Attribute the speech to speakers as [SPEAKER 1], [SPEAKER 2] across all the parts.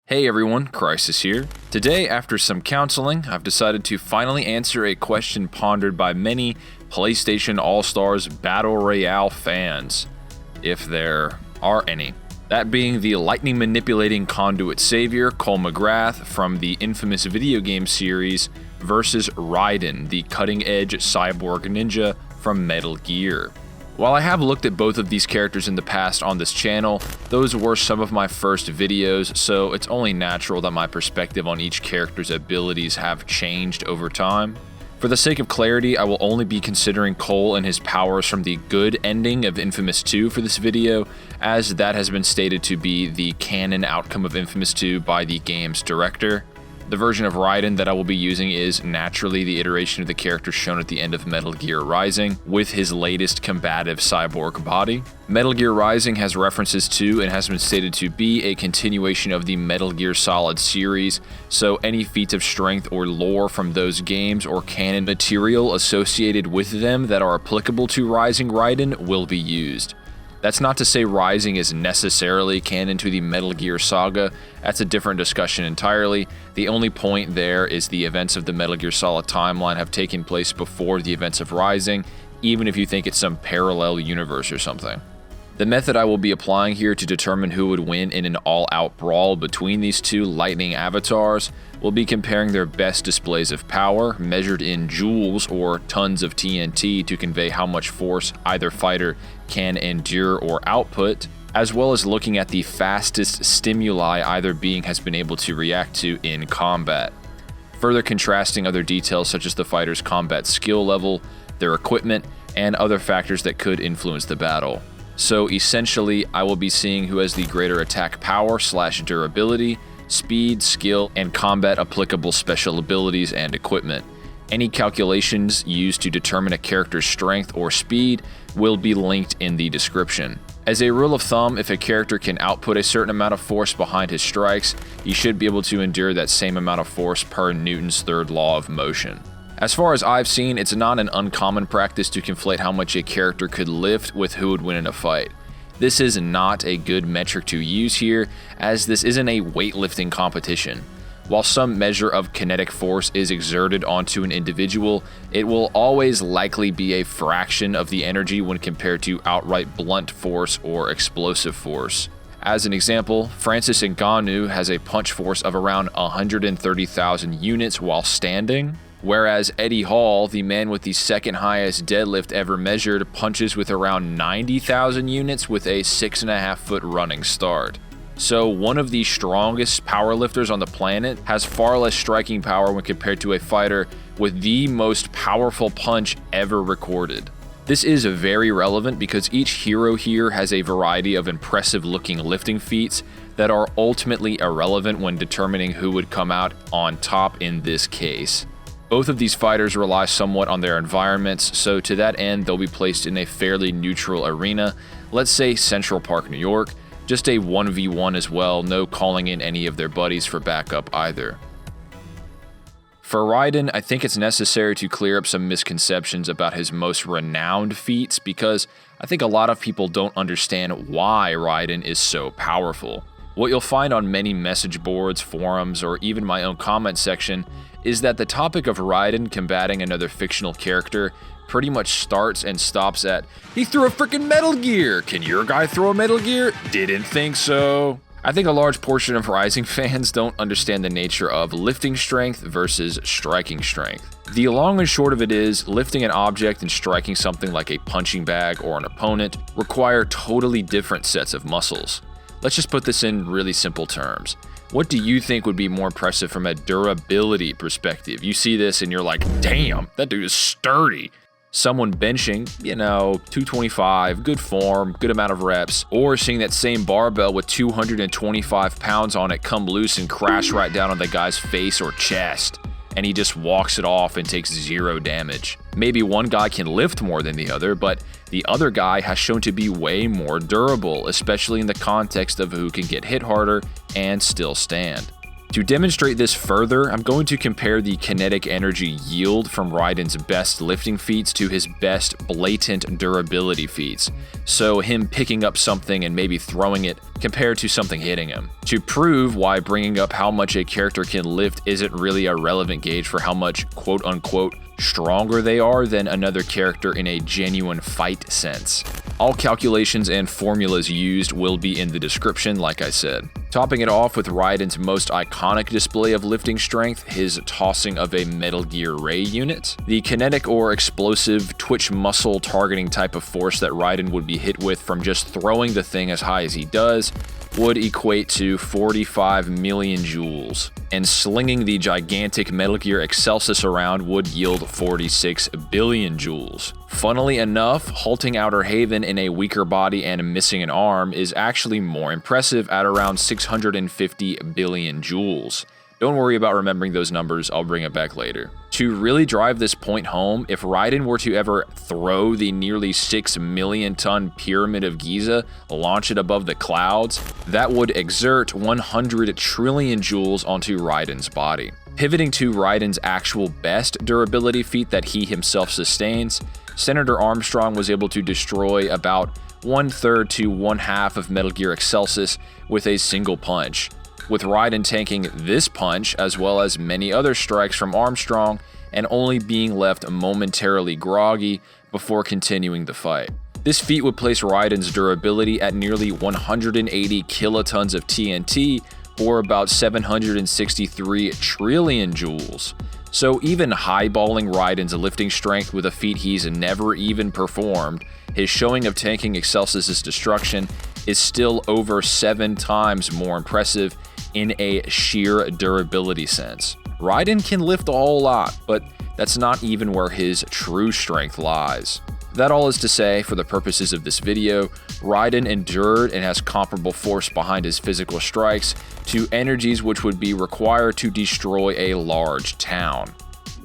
[SPEAKER 1] Hey everyone, Crisis here. Today, after some counseling, I've decided to finally answer a question pondered by many PlayStation All-Stars Battle Royale fans, if there are any. That being the lightning-manipulating conduit savior, MacGrath, from the infamous video game series, versus Raiden, the cutting-edge cyborg ninja from Metal Gear. While I have looked at both of these characters in the past on this channel, those were some of my first videos, so it's only natural that my perspective on each character's abilities have changed over time. For the sake of clarity, I will only be considering Cole and his powers from the good ending of Infamous 2 for this video, as that has been stated to be the canon outcome of Infamous 2 by the game's director. The version of Raiden that I will be using is naturally the iteration of the character shown at the end of Metal Gear Rising, with his latest combative cyborg body. Metal Gear Rising has references to and has been stated to be a continuation of the Metal Gear Solid series, so any feats of strength or lore from those games or canon material associated with them that are applicable to Rising Raiden will be used. That's not to say Rising is necessarily canon to the Metal Gear saga, that's a different discussion entirely. The only point there is the events of the Metal Gear Solid timeline have taken place before the events of Rising, even if you think it's some parallel universe or something. The method I will be applying here to determine who would win in an all-out brawl between these two lightning avatars will be comparing their best displays of power, measured in joules or tons of TNT to convey how much force either fighter can endure or output, as well as looking at the fastest stimuli either being has been able to react to in combat. Further contrasting other details such as the fighter's combat skill level, their equipment, and other factors that could influence the battle. So essentially, I will be seeing who has the greater attack power / durability, speed, skill, and combat applicable special abilities and equipment. Any calculations used to determine a character's strength or speed will be linked in the description. As a rule of thumb, if a character can output a certain amount of force behind his strikes, he should be able to endure that same amount of force per Newton's third law of motion. As far as I've seen, it's not an uncommon practice to conflate how much a character could lift with who would win in a fight. This is not a good metric to use here, as this isn't a weightlifting competition. While some measure of kinetic force is exerted onto an individual, it will always likely be a fraction of the energy when compared to outright blunt force or explosive force. As an example, Francis Ngannou has a punch force of around 130,000 units while standing, whereas Eddie Hall, the man with the second highest deadlift ever measured, punches with around 90,000 units with a 6.5-foot running start. So one of the strongest powerlifters on the planet has far less striking power when compared to a fighter with the most powerful punch ever recorded. This is very relevant because each hero here has a variety of impressive looking lifting feats that are ultimately irrelevant when determining who would come out on top in this case. Both of these fighters rely somewhat on their environments, so to that end they'll be placed in a fairly neutral arena, let's say Central Park, New York, just a 1v1 as well, no calling in any of their buddies for backup either. For Raiden, I think it's necessary to clear up some misconceptions about his most renowned feats because I think a lot of people don't understand why Raiden is so powerful. What you'll find on many message boards, forums, or even my own comment section is that the topic of Raiden combating another fictional character pretty much starts and stops at, "He threw a freaking Metal Gear! Can your guy throw a Metal Gear? Didn't think so." I think a large portion of Rising fans don't understand the nature of lifting strength versus striking strength. The long and short of it is, lifting an object and striking something like a punching bag or an opponent require totally different sets of muscles. Let's just put this in really simple terms. What do you think would be more impressive from a durability perspective? You see this and you're like, damn, that dude is sturdy. Someone benching, 225, good form, good amount of reps, or seeing that same barbell with 225 pounds on it come loose and crash right down on the guy's face or chest, and he just walks it off and takes 0 damage. Maybe one guy can lift more than the other, but the other guy has shown to be way more durable, especially in the context of who can get hit harder and still stand. To demonstrate this further, I'm going to compare the kinetic energy yield from Raiden's best lifting feats to his best blatant durability feats. So him picking up something and maybe throwing it compared to something hitting him. To prove why bringing up how much a character can lift isn't really a relevant gauge for how much quote-unquote stronger they are than another character in a genuine fight sense. All calculations and formulas used will be in the description, like I said. Topping it off with Raiden's most iconic display of lifting strength, his tossing of a Metal Gear Ray unit. The kinetic or explosive twitch muscle targeting type of force that Raiden would be hit with from just throwing the thing as high as he does would equate to 45 million joules, and slinging the gigantic Metal Gear EXCELSUS around would yield 46 billion joules. Funnily enough, halting Outer Haven in a weaker body and missing an arm is actually more impressive at around 650 billion joules. Don't worry about remembering those numbers, I'll bring it back later. To really drive this point home, if Raiden were to ever throw the nearly 6 million ton Pyramid of Giza, launch it above the clouds, that would exert 100 trillion joules onto Raiden's body. Pivoting to Raiden's actual best durability feat that he himself sustains, Senator Armstrong was able to destroy about 1/3 to 1/2 of Metal Gear EXCELSUS with a single punch, with Raiden tanking this punch as well as many other strikes from Armstrong and only being left momentarily groggy before continuing the fight. This feat would place Raiden's durability at nearly 180 kilotons of TNT, or about 763 trillion joules. So even highballing Raiden's lifting strength with a feat he's never even performed, his showing of tanking EXCELSUS' destruction is still over 7 times more impressive in a sheer durability sense. Raiden can lift a whole lot, but that's not even where his true strength lies. That all is to say, for the purposes of this video, Raiden endured and has comparable force behind his physical strikes to energies which would be required to destroy a large town.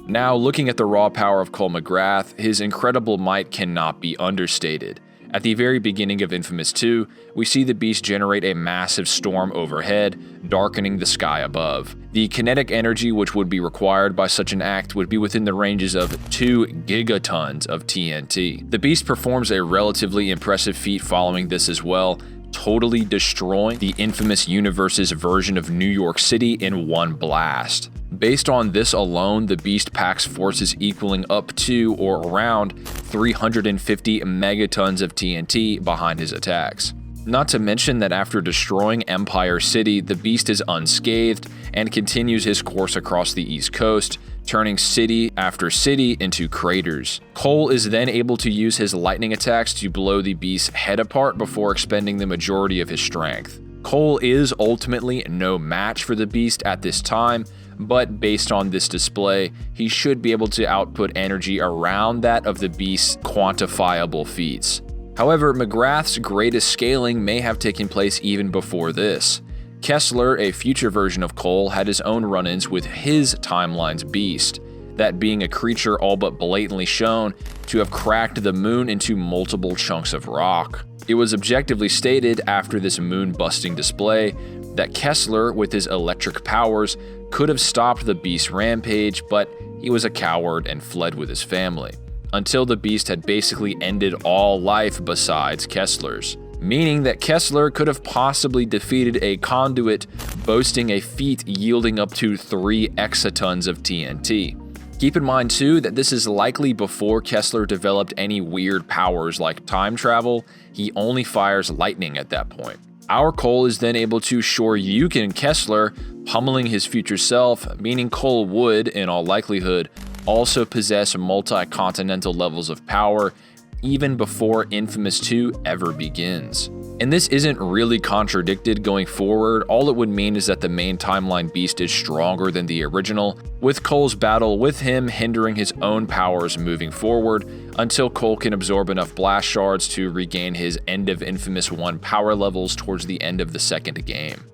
[SPEAKER 1] Now, looking at the raw power of Cole MacGrath, his incredible might cannot be understated. At the very beginning of Infamous 2, we see the beast generate a massive storm overhead, darkening the sky above. The kinetic energy which would be required by such an act would be within the ranges of 2 gigatons of TNT. The beast performs a relatively impressive feat following this as well, totally destroying the Infamous universe's version of New York City in one blast. Based on this alone, the beast packs forces equaling up to or around 350 megatons of TNT behind his attacks. Not to mention that after destroying Empire City, the beast is unscathed and continues his course across the East Coast, turning city after city into craters. Cole is then able to use his lightning attacks to blow the beast's head apart before expending the majority of his strength. Cole is ultimately no match for the beast at this time, but based on this display, he should be able to output energy around that of the beast's quantifiable feats. However, MacGrath's greatest scaling may have taken place even before this. Kessler, a future version of Cole, had his own run-ins with his timeline's beast, that being a creature all but blatantly shown to have cracked the moon into multiple chunks of rock. It was objectively stated after this moon-busting display that Kessler, with his electric powers, could have stopped the beast's rampage, but he was a coward and fled with his family, until the beast had basically ended all life besides Kessler's, meaning that Kessler could have possibly defeated a conduit boasting a feat yielding up to 3 exatons of TNT. Keep in mind too that this is likely before Kessler developed any weird powers like time travel. He only fires lightning at that point. Our Cole is then able to Shoryuken Kessler, pummeling his future self, meaning Cole would, in all likelihood, also possess multi-continental levels of power even before Infamous 2 ever begins. And this isn't really contradicted going forward. All it would mean is that the main timeline beast is stronger than the original, with Cole's battle with him hindering his own powers moving forward until Cole can absorb enough blast shards to regain his end of Infamous 1 power levels towards the end of the second game.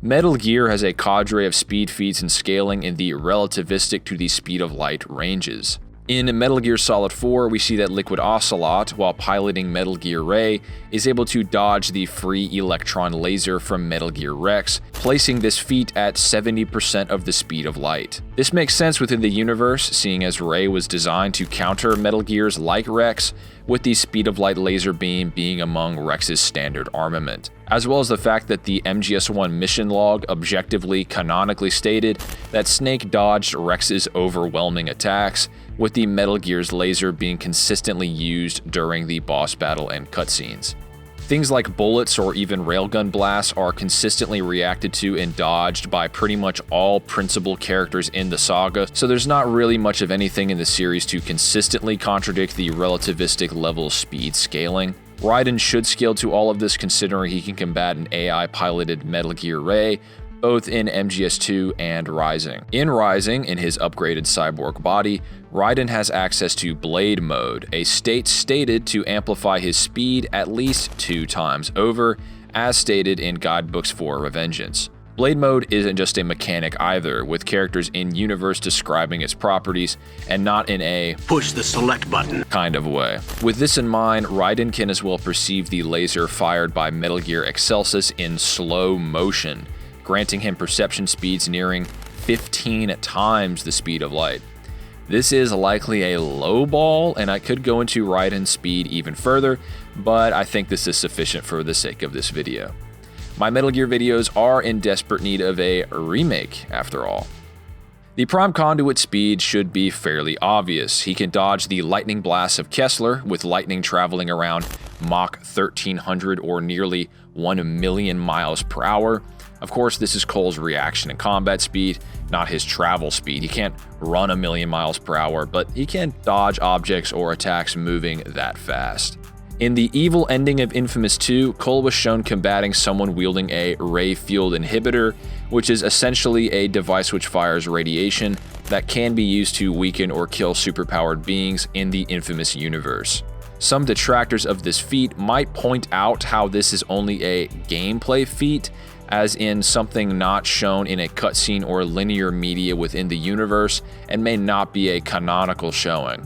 [SPEAKER 1] Metal Gear has a cadre of speed feats and scaling in the relativistic to the speed of light ranges. In Metal Gear Solid 4, we see that Liquid Ocelot, while piloting Metal Gear Ray, is able to dodge the free electron laser from Metal Gear Rex, placing this feat at 70% of the speed of light. This makes sense within the universe, seeing as Ray was designed to counter Metal Gears like Rex, with the speed of light laser beam being among Rex's standard armament, as well as the fact that the MGS1 mission log objectively canonically stated that Snake dodged Rex's overwhelming attacks, with the Metal Gear's laser being consistently used during the boss battle and cutscenes. Things like bullets or even railgun blasts are consistently reacted to and dodged by pretty much all principal characters in the saga, so there's not really much of anything in the series to consistently contradict the relativistic level speed scaling. Raiden should scale to all of this considering he can combat an AI-piloted Metal Gear Ray, both in MGS2 and Rising. In Rising, in his upgraded cyborg body, Raiden has access to Blade Mode, a state stated to amplify his speed at least 2 times over, as stated in guidebooks for Revengeance. Blade Mode isn't just a mechanic either, with characters in-universe describing its properties, and not in a push the select button kind of way. With this in mind, Raiden can as well perceive the laser fired by Metal Gear EXCELSUS in slow motion, granting him perception speeds nearing 15 times the speed of light. This is likely a low ball, and I could go into Raiden's speed even further, but I think this is sufficient for the sake of this video. My Metal Gear videos are in desperate need of a remake, after all. The Prime Conduit speed should be fairly obvious. He can dodge the lightning blasts of Kessler, with lightning traveling around Mach 1300 or nearly 1 million miles per hour. Of course, this is Cole's reaction and combat speed, not his travel speed. He can't run 1 million miles per hour, but he can dodge objects or attacks moving that fast. In the evil ending of Infamous 2, Cole was shown combating someone wielding a ray field inhibitor, which is essentially a device which fires radiation that can be used to weaken or kill superpowered beings in the Infamous universe. Some detractors of this feat might point out how this is only a gameplay feat, as in something not shown in a cutscene or linear media within the universe, and may not be a canonical showing.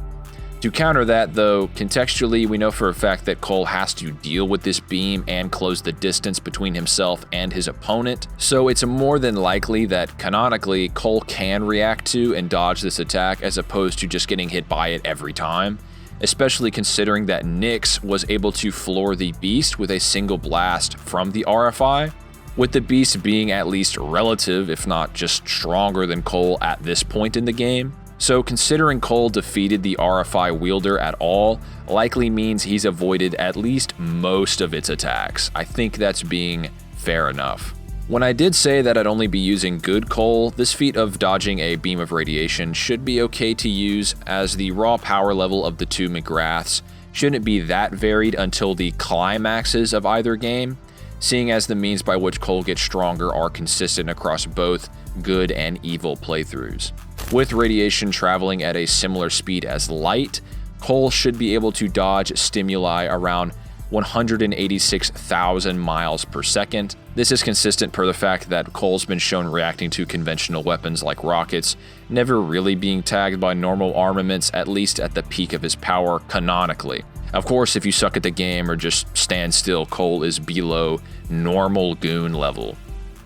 [SPEAKER 1] To counter that, though, contextually, we know for a fact that Cole has to deal with this beam and close the distance between himself and his opponent, so it's more than likely that canonically, Cole can react to and dodge this attack as opposed to just getting hit by it every time, especially considering that Nyx was able to floor the Beast with a single blast from the RFI, with the Beast being at least relative, if not just stronger than Cole at this point in the game. So considering Cole defeated the RFI wielder at all, likely means he's avoided at least most of its attacks. I think that's being fair enough. When I did say that I'd only be using good Cole, this feat of dodging a beam of radiation should be okay to use, as the raw power level of the 2 MacGraths shouldn't be that varied until the climaxes of either game, seeing as the means by which Cole gets stronger are consistent across both good and evil playthroughs. With radiation traveling at a similar speed as light, Cole should be able to dodge stimuli around 186,000 miles per second. This is consistent per the fact that Cole's been shown reacting to conventional weapons like rockets, never really being tagged by normal armaments, at least at the peak of his power canonically. Of course, if you suck at the game or just stand still, Cole is below normal goon level.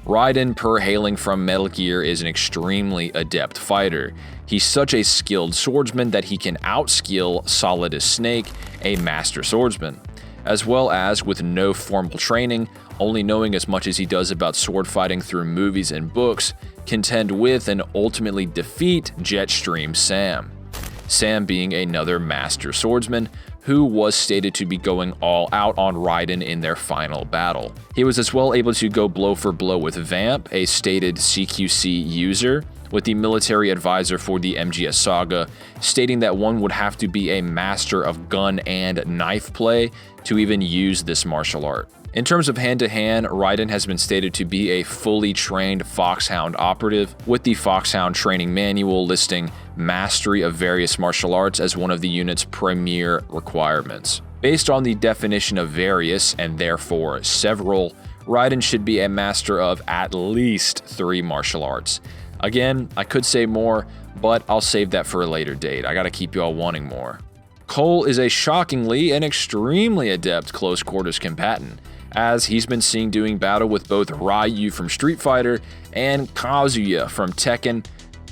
[SPEAKER 1] Raiden, per hailing from Metal Gear, is an extremely adept fighter. He's such a skilled swordsman that he can outskill Solidus Snake, a master swordsman, as well as, with no formal training, only knowing as much as he does about sword fighting through movies and books, contend with and ultimately defeat Jetstream Sam. Sam being another master swordsman who was stated to be going all out on Raiden in their final battle. He was as well able to go blow for blow with Vamp, a stated CQC user, with the military advisor for the MGS saga, stating that one would have to be a master of gun and knife play to even use this martial art. In terms of hand-to-hand, Raiden has been stated to be a fully trained Foxhound operative, with the Foxhound training manual listing mastery of various martial arts as one of the unit's premier requirements. Based on the definition of various, and therefore several, Raiden should be a master of at least 3 martial arts. Again, I could say more, but I'll save that for a later date. I gotta keep y'all wanting more. Cole is a shockingly and extremely adept close quarters combatant, as he's been seen doing battle with both Ryu from Street Fighter and Kazuya from Tekken.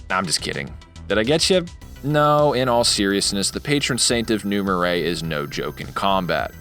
[SPEAKER 1] I'm just kidding. Did I get you? No, in all seriousness, the patron saint of Numere is no joke in combat.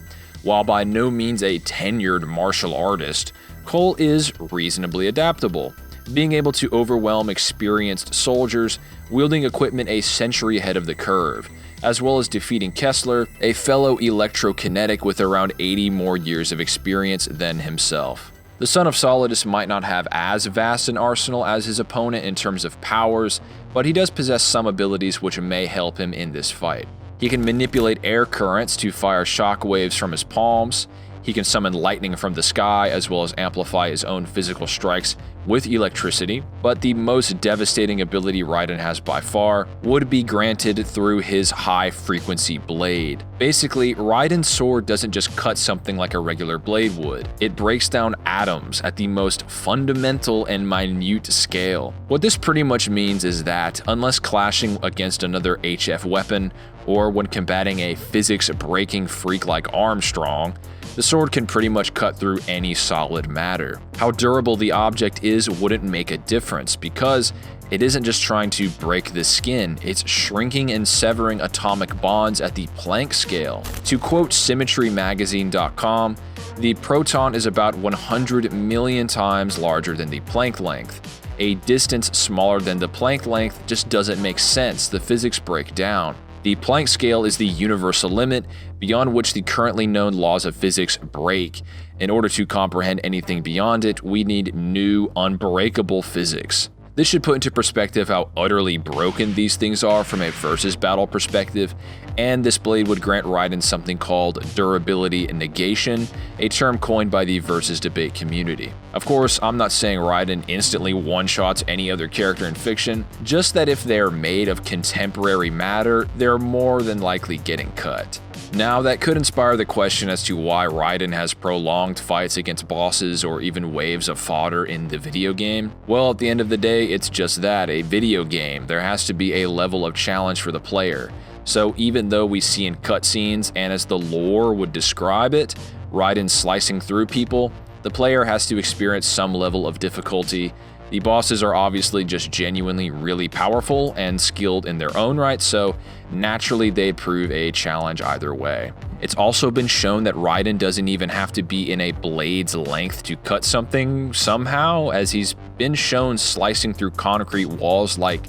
[SPEAKER 1] While by no means a tenured martial artist, Cole is reasonably adaptable, being able to overwhelm experienced soldiers, wielding equipment a century ahead of the curve, as well as defeating Kessler, a fellow electrokinetic with around 80 more years of experience than himself. The Son of Solidus might not have as vast an arsenal as his opponent in terms of powers, but he does possess some abilities which may help him in this fight. He can manipulate air currents to fire shock waves from his palms. He can summon lightning from the sky, as well as amplify his own physical strikes with electricity, but the most devastating ability Raiden has by far would be granted through his high-frequency blade. Basically, Raiden's sword doesn't just cut something like a regular blade would, it breaks down atoms at the most fundamental and minute scale. What this pretty much means is that, unless clashing against another HF weapon, or when combating a physics-breaking freak like Armstrong, the sword can pretty much cut through any solid matter. How durable the object is wouldn't make a difference, because it isn't just trying to break the skin, it's shrinking and severing atomic bonds at the Planck scale. To quote SymmetryMagazine.com, the proton is about 100 million times larger than the Planck length. A distance smaller than the Planck length just doesn't make sense, the physics break down. The Planck scale is the universal limit beyond which the currently known laws of physics break. In order to comprehend anything beyond it, we need new, unbreakable physics. This should put into perspective how utterly broken these things are from a versus battle perspective, and this blade would grant Raiden something called durability negation, a term coined by the versus debate community. Of course, I'm not saying Raiden instantly one-shots any other character in fiction, just that if they're made of contemporary matter, they're more than likely getting cut. Now, that could inspire the question as to why Raiden has prolonged fights against bosses or even waves of fodder in the video game. Well, at the end of the day, it's just that, a video game. There has to be a level of challenge for the player. So even though we see in cutscenes, and as the lore would describe it, Raiden slicing through people, the player has to experience some level of difficulty. The bosses are obviously just genuinely really powerful and skilled in their own right, so naturally they'd prove a challenge either way. It's also been shown that Raiden doesn't even have to be in a blade's length to cut something somehow, as he's been shown slicing through concrete walls like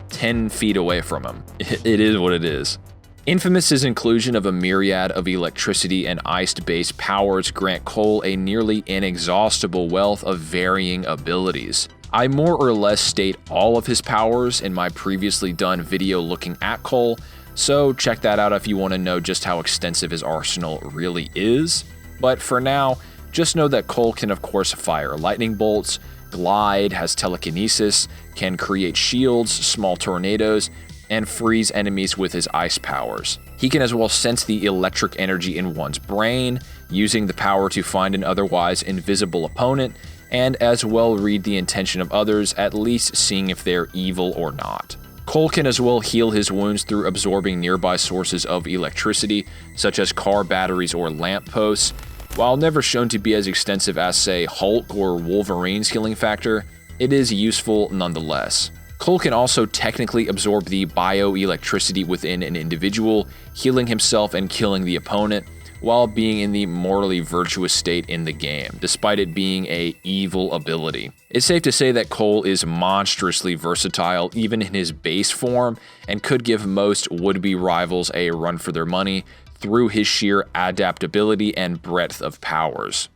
[SPEAKER 1] 10 feet away from him. It is what it is. inFAMOUS's inclusion of a myriad of electricity and ice-based powers grant Cole a nearly inexhaustible wealth of varying abilities. I more or less state all of his powers in my previously done video looking at Cole, so check that out if you want to know just how extensive his arsenal really is. But for now, just know that Cole can of course fire lightning bolts, glide, has telekinesis, can create shields, small tornadoes, and freeze enemies with his ice powers. He can as well sense the electric energy in one's brain, using the power to find an otherwise invisible opponent, and as well read the intention of others, at least seeing if they're evil or not. Cole can as well heal his wounds through absorbing nearby sources of electricity, such as car batteries or lampposts. While never shown to be as extensive as, say, Hulk or Wolverine's healing factor, it is useful nonetheless. Cole can also technically absorb the bioelectricity within an individual, healing himself and killing the opponent, while being in the morally virtuous state in the game, despite it being an evil ability. It's safe to say that Cole is monstrously versatile even in his base form, and could give most would-be rivals a run for their money through his sheer adaptability and breadth of powers.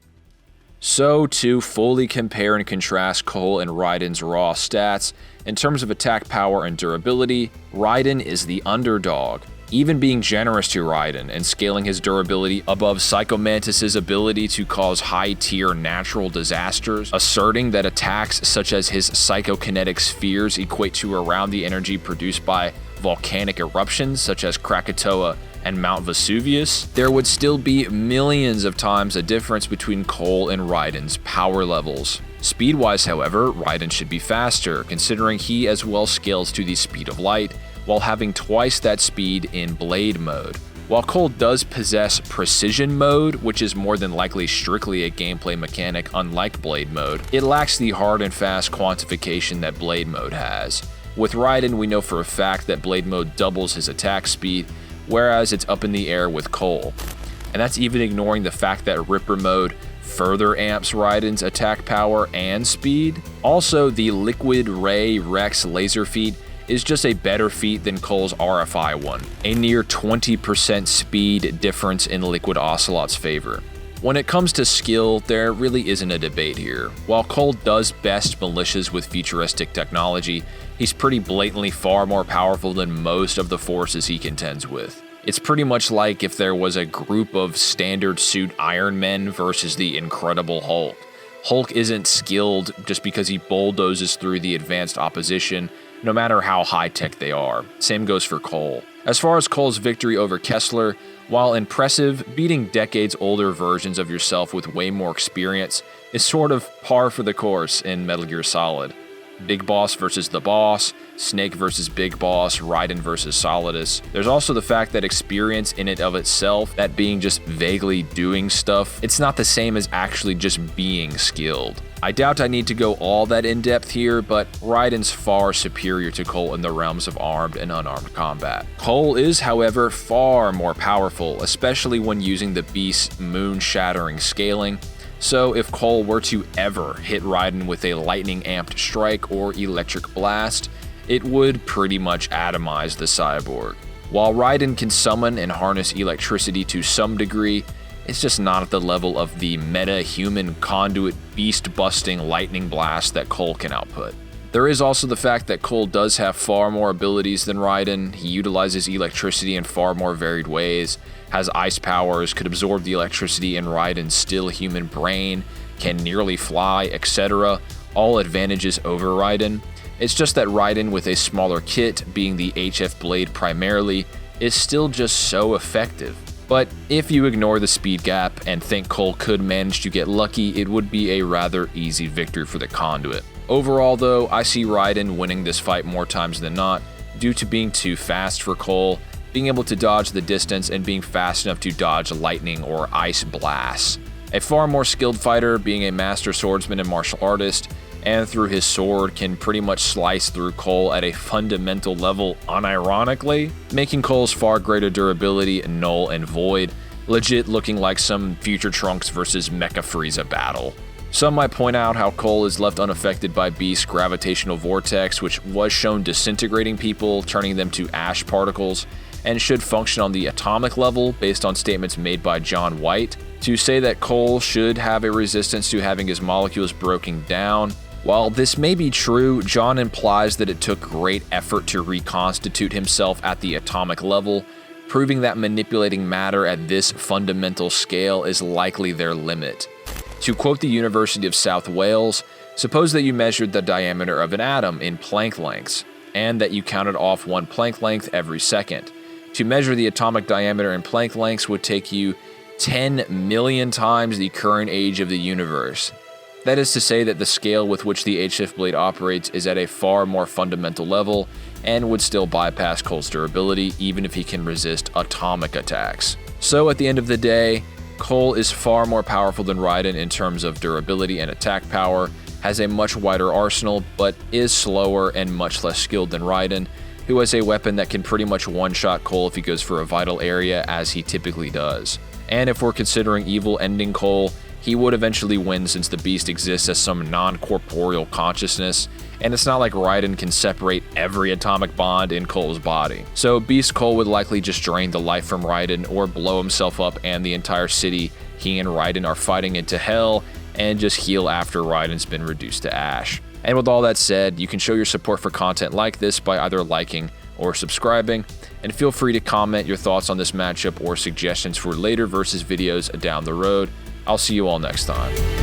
[SPEAKER 1] So, to fully compare and contrast Cole and Raiden's raw stats, in terms of attack power and durability, Raiden is the underdog. Even being generous to Raiden and scaling his durability above Psycho Mantis's ability to cause high-tier natural disasters, asserting that attacks such as his psychokinetic spheres equate to around the energy produced by volcanic eruptions such as Krakatoa and Mount Vesuvius, there would still be millions of times a difference between Cole and Raiden's power levels. Speed-wise, however, Raiden should be faster, considering he as well scales to the speed of light, while having twice that speed in Blade mode. While Cole does possess Precision mode, which is more than likely strictly a gameplay mechanic unlike Blade mode, it lacks the hard and fast quantification that Blade mode has. With Raiden, we know for a fact that Blade mode doubles his attack speed, whereas it's up in the air with Cole. And that's even ignoring the fact that Ripper mode further amps Raiden's attack power and speed. Also, the Liquid Ray Rex laser feat is just a better feat than Cole's RFI one, a near 20% speed difference in Liquid Ocelot's favor. When it comes to skill, there really isn't a debate here. While Cole does best militias with futuristic technology, he's pretty blatantly far more powerful than most of the forces he contends with. It's pretty much like if there was a group of standard suit Iron Men versus the Incredible Hulk. Hulk isn't skilled just because he bulldozes through the advanced opposition, no matter how high-tech they are. Same goes for Cole. As far as Cole's victory over Kessler, while impressive, beating decades-older versions of yourself with way more experience is sort of par for the course in Metal Gear Solid. Big Boss versus the Boss, Snake versus Big Boss, Raiden versus Solidus. There's also the fact that experience in and of itself, that being just vaguely doing stuff, it's not the same as actually just being skilled. I doubt I need to go all that in-depth here, but Raiden's far superior to Cole in the realms of armed and unarmed combat. Cole is, however, far more powerful, especially when using the Beast's moon-shattering scaling. So if Cole were to ever hit Raiden with a lightning-amped strike or electric blast, it would pretty much atomize the cyborg. While Raiden can summon and harness electricity to some degree, it's just not at the level of the meta-human conduit beast-busting lightning blast that Cole can output. There is also the fact that Cole does have far more abilities than Raiden. He utilizes electricity in far more varied ways, has ice powers, could absorb the electricity in Raiden's still human brain, can nearly fly, etc. All advantages over Raiden. It's just that Raiden with a smaller kit, being the HF Blade primarily, is still just so effective. But if you ignore the speed gap and think Cole could manage to get lucky, it would be a rather easy victory for the Conduit. Overall though, I see Raiden winning this fight more times than not, due to being too fast for Cole, being able to dodge the distance and being fast enough to dodge lightning or ice blasts. A far more skilled fighter, being a master swordsman and martial artist, and through his sword can pretty much slice through Cole at a fundamental level unironically, making Cole's far greater durability null and void, legit looking like some future Trunks versus Mecha Frieza battle. Some might point out how Cole is left unaffected by Beast's gravitational vortex, which was shown disintegrating people, turning them to ash particles, and should function on the atomic level based on statements made by John White. To say that Cole should have a resistance to having his molecules broken down, while this may be true, John implies that it took great effort to reconstitute himself at the atomic level, proving that manipulating matter at this fundamental scale is likely their limit. To quote the University of South Wales, suppose that you measured the diameter of an atom in Planck lengths, and that you counted off 1 Planck length every second. To measure the atomic diameter in Planck lengths would take you 10 million times the current age of the universe. That is to say that the scale with which the HF Blade operates is at a far more fundamental level and would still bypass Cole's durability even if he can resist atomic attacks. So at the end of the day, Cole is far more powerful than Raiden in terms of durability and attack power, has a much wider arsenal, but is slower and much less skilled than Raiden, who has a weapon that can pretty much one-shot Cole if he goes for a vital area, as he typically does. And if we're considering evil ending Cole, he would eventually win since the Beast exists as some non-corporeal consciousness, and it's not like Raiden can separate every atomic bond in Cole's body. So Beast Cole would likely just drain the life from Raiden or blow himself up and the entire city he and Raiden are fighting into hell, and just heal after Raiden's been reduced to ash. And with all that said, you can show your support for content like this by either liking or subscribing, and feel free to comment your thoughts on this matchup or suggestions for later versus videos down the road. I'll see you all next time.